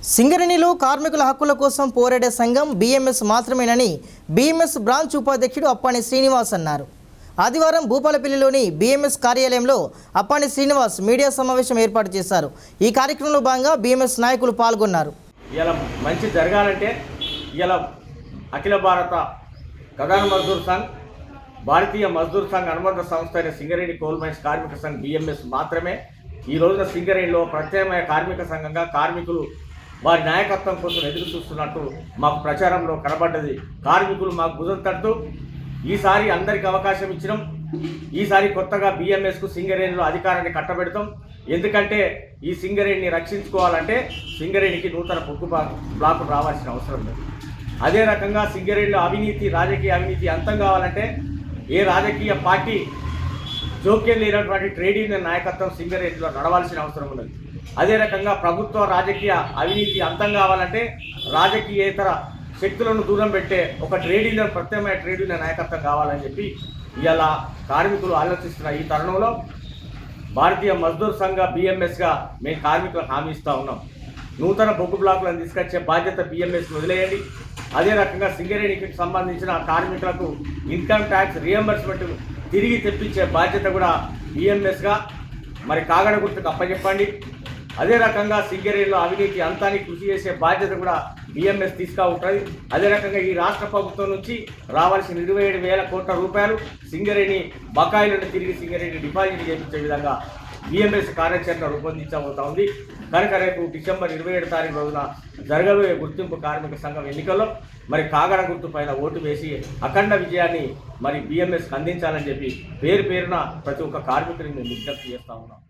సింగరేణిలో కార్మికుల హక్కుల కోసం పోరాడే సంఘం బీఎంఎస్ మాత్రమేనని బీఎంఎస్ బ్రాంచ్ ఉపాధ్యక్షుడు అప్పాని శ్రీనివాస్ అన్నారు. ఆదివారం భూపాలపల్లిలోని బీఎంఎస్ కార్యాలయంలో అప్పాని శ్రీనివాస్ మీడియా సమావేశం ఏర్పాటు చేశారు. ఈ కార్యక్రమంలో భాగంగా బీఎంఎస్ నాయకులు పాల్గొన్నారు. ఇలా మంచి జరగాలంటే ఇలా అఖిల భారత ప్రధాన మజ్దూర్ సంఘ్, భారతీయ మజ్దూర్ సంఘ్ అనుబంధ సంస్థ అయిన సింగరేణి కోల్ మైన్స్ కార్మిక సంఘ్ బీఎంఎస్ మాత్రమే ఈ రోజున సింగరేణిలో ప్రత్యేకమైన కార్మిక సంఘంగా కార్మికులు వారి నాయకత్వం కోసం ఎదురు చూస్తున్నట్టు మాకు ప్రచారంలో కనబడ్డది. కార్మికులు మాకు భుజం తడుతూ ఈసారి అందరికి అవకాశం ఇచ్చినాం. ఈసారి కొత్తగా బీఎంఎస్కు సింగరేణిలో అధికారాన్ని కట్టబెడతాం. ఎందుకంటే ఈ సింగరేణిని రక్షించుకోవాలంటే సింగరేణికి నూతన పొక్కు బ్లాకు రావాల్సిన అవసరం లేదు. అదే రకంగా సింగరేణిలో రాజకీయ అవినీతి అంతం కావాలంటే ఏ రాజకీయ పార్టీ జోక్యం లేనటువంటి ట్రేడ్ యూనియన్ నాయకత్వం సింగరేణిలో నడవాల్సిన అవసరం ఉన్నది. అదే రకంగా ప్రభుత్వ రాజకీయ అవినీతి అంతం కావాలంటే రాజకీయేతర శక్తులను దూరం పెట్టే ఒక ప్రత్యేకమైన ట్రేడ్ యూనియన్ నాయకత్వం కావాలని చెప్పి ఇలా కార్మికులు ఆలోచిస్తున్న ఈ తరుణంలో భారతీయ మజ్దూర్ సంఘ బీఎంఎస్గా మేము కార్మికులకు హామీ ఇస్తూ ఉన్నాం. నూతన బొగ్గు బ్లాకులను తీసుకొచ్చే బాధ్యత బీఎంఎస్ వదిలేయండి. అదే రకంగా సింగరేణికి సంబంధించిన కార్మికులకు ఇన్కమ్ ట్యాక్స్ రియంబర్స్మెంట్ తిరిగి తెప్పించే బాధ్యత కూడా బీఎంఎస్గా మరి కాగడ గుర్తుకు అప్పచెప్పండి. అదే రకంగా సింగరేణిలో అవినీతి అంతానికి కృషి చేసే బాధ్యత కూడా బీఎంఎస్ ఉంటుంది. అదే రకంగా ఈ రాష్ట్ర ప్రభుత్వం నుంచి రావాల్సిన 27,000 కోట్ల రూపాయలు సింగరేణి బకాయిలను తిరిగి సింగరేణి డిపాజిట్ చేయించే విధంగా బీఎంఎస్ కార్యాచరణ రూపొందించబోతా ఉంది. కనుక రేపు డిసెంబర్ 27 తారీఖు రోజున జరగబోయే గుర్తింపు కార్మిక సంఘం ఎన్నికల్లో మరి కాగడ గుర్తు పైన ఓటు వేసి అఖండ విజయాన్ని మరి బీఎంఎస్కి అందించాలని చెప్పి పేరున ప్రతి ఒక్క కార్మికుడిని విజ్ఞప్తి చేస్తూ ఉన్నాం.